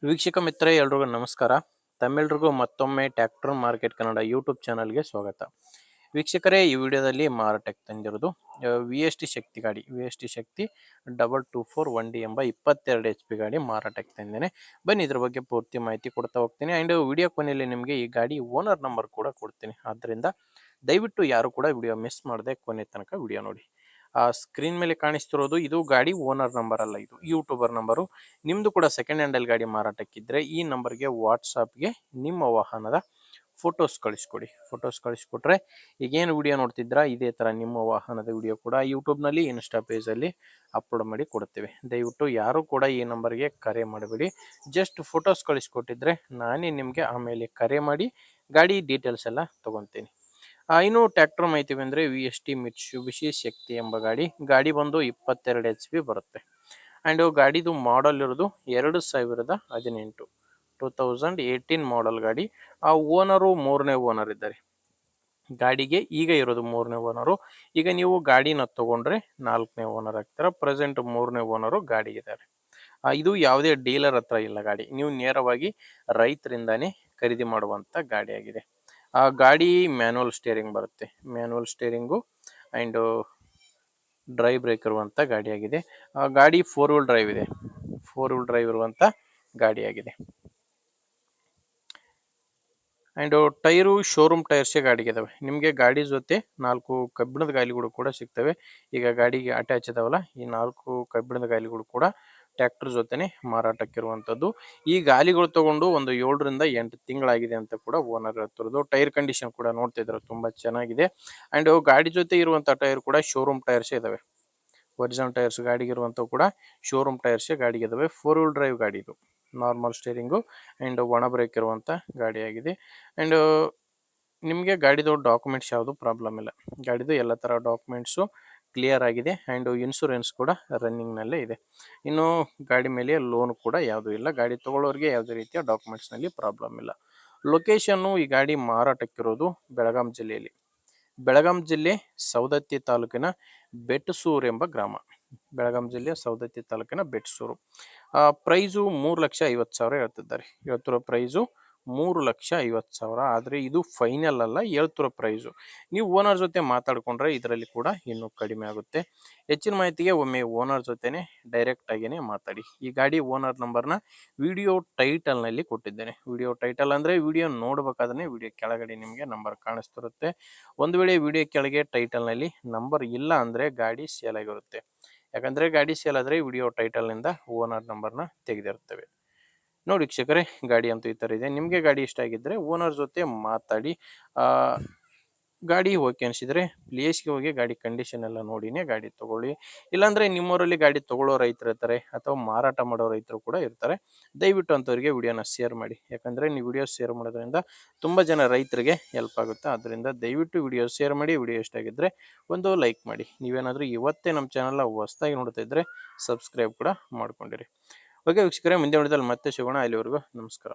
ವೀಕ್ಷಕ ಮಿತ್ರ ಎಲ್ರಿಗೂ ನಮಸ್ಕಾರ. ತಮ್ಮೆಲ್ರಿಗೂ ಮತ್ತೊಮ್ಮೆ ಟ್ರ್ಯಾಕ್ಟರ್ ಮಾರ್ಕೆಟ್ ಕನ್ನಡ ಯೂಟ್ಯೂಬ್ ಚಾನಲ್ಗೆ ಸ್ವಾಗತ. ವೀಕ್ಷಕರೇ, ಈ ವಿಡಿಯೋದಲ್ಲಿ ಮಾರಾಟಕ್ಕೆ ತಂದಿರೋದು ವಿ ಎಸ್ ಟಿ ಶಕ್ತಿ ಗಾಡಿ, ವಿ ಎಸ್ ಟಿ ಶಕ್ತಿ 2241D ಎಂಬ 22 HP ಗಾಡಿ ಮಾರಾಟಕ್ಕೆ ತಂದೇನೆ. ಬನ್ನಿ ಇದ್ರ ಬಗ್ಗೆ ಪೂರ್ತಿ ಮಾಹಿತಿ ಕೊಡ್ತಾ ಹೋಗ್ತೀನಿ. ಆ್ಯಂಡ್ ವಿಡಿಯೋ ಕೊನೆಯಲ್ಲಿ ನಿಮಗೆ ಈ ಗಾಡಿ ಓನರ್ ನಂಬರ್ ಕೂಡ ಕೊಡ್ತೀನಿ. ಆದ್ದರಿಂದ ದಯವಿಟ್ಟು ಯಾರು ಕೂಡ ವಿಡಿಯೋ ಮಿಸ್ ಮಾಡದೆ ಕೊನೆ ತನಕ ವಿಡಿಯೋ ನೋಡಿ. ಆ ಸ್ಕ್ರೀನ್ ಮೇಲೆ ಕಾಣಿಸ್ತಿರೋದು ಇದು ಗಾಡಿ ಓನರ್ ನಂಬರ್ ಅಲ್ಲ, ಇದು ಯೂಟ್ಯೂಬರ್ ನಂಬರು. ನಿಮ್ಮದು ಕೂಡ ಸೆಕೆಂಡ್ ಹ್ಯಾಂಡಲ್ ಗಾಡಿ ಮಾರಾಟಕ್ಕಿದ್ರೆ ಈ ನಂಬರ್ಗೆ ವಾಟ್ಸಾಪ್ಗೆ ನಿಮ್ಮ ವಾಹನದ ಫೋಟೋಸ್ ಕಳಿಸ್ಕೊಡಿ. ಫೋಟೋಸ್ ಕಳಿಸ್ಕೊಟ್ರೆ ಈಗೇನು ವಿಡಿಯೋ ನೋಡ್ತಿದ್ರ ಇದೇ ಥರ ನಿಮ್ಮ ವಾಹನದ ವಿಡಿಯೋ ಕೂಡ ಯೂಟ್ಯೂಬ್ನಲ್ಲಿ, ಇನ್ಸ್ಟಾ ಪೇಜಲ್ಲಿ ಅಪ್ಲೋಡ್ ಮಾಡಿ ಕೊಡ್ತೇವೆ. ದಯವಿಟ್ಟು ಯಾರು ಕೂಡ ಈ ನಂಬರ್ಗೆ ಕರೆ ಮಾಡಬೇಡಿ. ಜಸ್ಟ್ ಫೋಟೋಸ್ ಕಳಿಸ್ಕೊಟ್ಟಿದ್ರೆ ನಾನೇ ನಿಮಗೆ ಆಮೇಲೆ ಕರೆ ಮಾಡಿ ಗಾಡಿ ಡೀಟೇಲ್ಸ್ ಎಲ್ಲ ತೊಗೊತೀನಿ. ಇನ್ನು ಟ್ರ್ಯಾಕ್ಟರ್ ಮಾಹಿತಿ ಅಂದರೆ ವಿ ಎಸ್ ಟಿ ಮಿಟ್ಸುಬಿಷಿ ಶಕ್ತಿ ಎಂಬ ಗಾಡಿ ಬಂದು 22 HP ಬರುತ್ತೆ. ಆ್ಯಂಡ್ ಗಾಡಿದು ಮಾಡಲ್ ಇರೋದು 2018 2018 ಮಾಡಲ್ ಗಾಡಿ. ಆ ಓನರು 3ನೇ ಓನರ್ ಇದ್ದಾರೆ ಗಾಡಿಗೆ. ಈಗ ಇರೋದು 3ನೇ ಓನರು. ಈಗ ನೀವು ಗಾಡಿನ ತಗೊಂಡ್ರೆ 4ನೇ ಓನರ್ ಆಗ್ತಾರೆ. ಪ್ರೆಸೆಂಟ್ 3ನೇ ಓನರು ಗಾಡಿಗಿದ್ದಾರೆ. ಇದು ಯಾವುದೇ ಡೀಲರ್ ಹತ್ರ ಇಲ್ಲ ಗಾಡಿ, ನೀವು ನೇರವಾಗಿ ರೈತರಿಂದಾನೇ ಖರೀದಿ ಮಾಡುವಂಥ ಗಾಡಿಯಾಗಿದೆ. ಆ ಗಾಡಿ ಮ್ಯಾನುವಲ್ ಸ್ಟೇರಿಂಗ್ ಬರುತ್ತೆ, manual steering and dry brake ಇರುವಂಥ ಗಾಡಿಯಾಗಿದೆ. ಆ ಗಾಡಿ 4 ವೀಲ್ ಡ್ರೈವ್ ಇದೆ, 4 ವೀಲ್ ಡ್ರೈವ್ ಇರುವಂಥ ಗಾಡಿಯಾಗಿದೆ. ಆ್ಯಂಡ್ ಟೈರು ಶೋರೂಮ್ ಟೈರ್ಸೇ ಗಾಡಿಗೆ ಇದಾವೆ. ನಿಮಗೆ ಗಾಡಿ ಜೊತೆ 4 ಕಬ್ಬಿಣದ ಗಾಲಿಗಳು ಕೂಡ ಸಿಗ್ತವೆ. ಈಗ ಗಾಡಿಗೆ ಅಟ್ಯಾಚ್ ಇದಾವಲ್ಲ, ಈ 4 ಕಬ್ಬಿಣದ ಗಾಲಿಗಳು ಕೂಡ ಟ್ರ್ಯಾಕ್ಟರ್ ಜೊತೆನೆ ಮಾರಾಟಕ್ಕಿರುವಂಥದ್ದು. ಈ ಗಾಲಿಗಳು ತಗೊಂಡು ಒಂದು 7 ರಿಂದ 8 ತಿಂಗಳಾಗಿದೆ ಅಂತ ಕೂಡ ಓನರ್ ಹೇಳ್ತಿರೋದು. ಟೈರ್ ಕಂಡೀಷನ್ ಕೂಡ ನೋಡ್ತಿದ್ರೆ ತುಂಬ ಚೆನ್ನಾಗಿದೆ. ಆ್ಯಂಡ್ ಗಾಡಿ ಜೊತೆ ಇರುವಂಥ ಟೈರ್ ಕೂಡ ಶೋರೂಮ್ ಟೈರ್ಸೇ ಇದಾವೆ. ಒರಿಜಿನಲ್ ಟೈರ್ಸ್ ಗಾಡಿಗೆ ಇರುವಂಥವು ಕೂಡ ಶೋರೂಮ್ ಟೈರ್ಸೇ ಗಾಡಿಗೆ ಇದಾವೆ. 4 ವೀಲ್ ಡ್ರೈವ್ ಗಾಡಿ ಇದು, ನಾರ್ಮಲ್ ಸ್ಟೇರಿಂಗು ಆ್ಯಂಡ್ ಒಣ ಬ್ರೇಕ್ ಇರುವಂಥ ಗಾಡಿಯಾಗಿದೆ. ಆ್ಯಂಡ್ ನಿಮಗೆ ಗಾಡಿದು ಡಾಕ್ಯುಮೆಂಟ್ಸ್ ಯಾವುದು ಪ್ರಾಬ್ಲಮ್ ಇಲ್ಲ. ಗಾಡಿದು ಎಲ್ಲ ಥರ ಡಾಕ್ಯುಮೆಂಟ್ಸು ಕ್ಲಿಯರ್ ಆಗಿದೆ. ಆ್ಯಂಡ್ ಇನ್ಶೂರೆನ್ಸ್ ಕೂಡ ರನ್ನಿಂಗ್ನಲ್ಲೇ ಇದೆ. ಇನ್ನು ಗಾಡಿ ಮೇಲೆ ಲೋನ್ ಕೂಡ ಯಾವುದೂ ಇಲ್ಲ. ಗಾಡಿ ತೊಗೊಳ್ಳೋರಿಗೆ ಯಾವುದೇ ರೀತಿಯ ಡಾಕ್ಯುಮೆಂಟ್ಸ್ನಲ್ಲಿ ಪ್ರಾಬ್ಲಮ್ ಇಲ್ಲ. ಲೊಕೇಶನ್ನು ಈ ಗಾಡಿ ಮಾರಾಟಕ್ಕಿರೋದು ಬೆಳಗಾಂ ಜಿಲ್ಲೆಯಲ್ಲಿ. ಬೆಳಗಾಂ ಜಿಲ್ಲೆ ಸವದತ್ತಿ ತಾಲೂಕಿನ ಬೆಟ್ಟಸೂರು ಎಂಬ ಗ್ರಾಮ. ಬೆಳಗಾಂ ಜಿಲ್ಲೆ ಸವದತ್ತಿ ತಾಲೂಕಿನ ಬೆಟ್ಟಸೂರು. ಪ್ರೈಸು 3,50,000 ಹೇಳ್ತಿದ್ದಾರೆ. ಹೇಳ್ತಿರೋ ಪ್ರೈಸು 3,50,000. ಆದರೆ ಇದು ಫೈನಲ್ ಅಲ್ಲ, ಹೇಳ್ತಿರೋ ಪ್ರೈಸು. ನೀವು ಓನರ್ ಜೊತೆ ಮಾತಾಡಿಕೊಂಡ್ರೆ ಇದರಲ್ಲಿ ಕೂಡ ಇನ್ನೂ ಕಡಿಮೆ ಆಗುತ್ತೆ. ಹೆಚ್ಚಿನ ಮಾಹಿತಿಗೆ ಒಮ್ಮೆ ಓನರ್ ಜೊತೆನೆ ಡೈರೆಕ್ಟ್ ಆಗಿಯೇ ಮಾತಾಡಿ. ಈ ಗಾಡಿ ಓನರ್ ನಂಬರ್ನ ವಿಡಿಯೋ ಟೈಟಲ್ನಲ್ಲಿ ಕೊಟ್ಟಿದ್ದೇನೆ. ವಿಡಿಯೋ ಟೈಟಲ್ ಅಂದರೆ ವಿಡಿಯೋ ನೋಡಬೇಕಾದ್ರೆ ವಿಡಿಯೋ ಕೆಳಗಡೆ ನಿಮಗೆ ನಂಬರ್ ಕಾಣಿಸ್ತಿರುತ್ತೆ. ಒಂದು ವೇಳೆ ವಿಡಿಯೋ ಕೆಳಗೆ ಟೈಟಲ್ನಲ್ಲಿ ನಂಬರ್ ಇಲ್ಲ ಅಂದರೆ ಗಾಡಿ ಸೇಲ್ ಆಗಿರುತ್ತೆ. ಯಾಕಂದರೆ ಗಾಡಿ ಸೇಲ್ ಆದರೆ ವಿಡಿಯೋ ಟೈಟಲ್ನಿಂದ ಓನರ್ ನಂಬರ್ನ ತೆಗೆದಿರ್ತೇವೆ. ನೋಡಿ ವೀಕ್ಷಕರೇ, ಗಾಡಿ ಅಂತೂ ಈ ಥರ ಇದೆ. ನಿಮಗೆ ಗಾಡಿ ಇಷ್ಟ ಆಗಿದ್ದರೆ ಓನರ್ ಜೊತೆ ಮಾತಾಡಿ. ಗಾಡಿ ಓಕೆ ಅನಿಸಿದರೆ ಪ್ಲೇಸ್ಗೆ ಹೋಗಿ ಗಾಡಿ ಕಂಡೀಷನ್ ಎಲ್ಲ ನೋಡಿನೇ ಗಾಡಿ ತೊಗೊಳ್ಳಿ. ಇಲ್ಲಾಂದರೆ ನಿಮ್ಮೂರಲ್ಲಿ ಗಾಡಿ ತೊಗೊಳ್ಳೋ ರೈತರು ಇರ್ತಾರೆ ಅಥವಾ ಮಾರಾಟ ಮಾಡೋ ರೈತರು ಕೂಡ ಇರ್ತಾರೆ. ದಯವಿಟ್ಟು ಅಂಥವ್ರಿಗೆ ವಿಡಿಯೋನ ಶೇರ್ ಮಾಡಿ. ಯಾಕಂದರೆ ನೀವು ವಿಡಿಯೋ ಶೇರ್ ಮಾಡೋದ್ರಿಂದ ತುಂಬ ಜನ ರೈತರಿಗೆ ಹೆಲ್ಪ್ ಆಗುತ್ತೆ. ಆದ್ದರಿಂದ ದಯವಿಟ್ಟು ವಿಡಿಯೋ ಶೇರ್ ಮಾಡಿ. ವಿಡಿಯೋ ಇಷ್ಟ ಆಗಿದ್ದರೆ ಒಂದು ಲೈಕ್ ಮಾಡಿ. ನೀವೇನಾದರೂ ಇವತ್ತೇ ನಮ್ಮ ಚಾನಲ್ನ ಹೊಸದಾಗಿ ನೋಡ್ತಾ ಇದ್ದರೆ ಸಬ್ಸ್ಕ್ರೈಬ್ ಕೂಡ ಮಾಡ್ಕೊಂಡಿರಿ. ಓಕೆ ವೀಕ್ಷಕರೇ, ಮುಂದೆ ವಿಡಿಯೋದಲ್ಲಿ ಮತ್ತೆ ಸಿಗೋಣ. ಅಲ್ಲಿವರೆಗೂ ನಮಸ್ಕಾರ.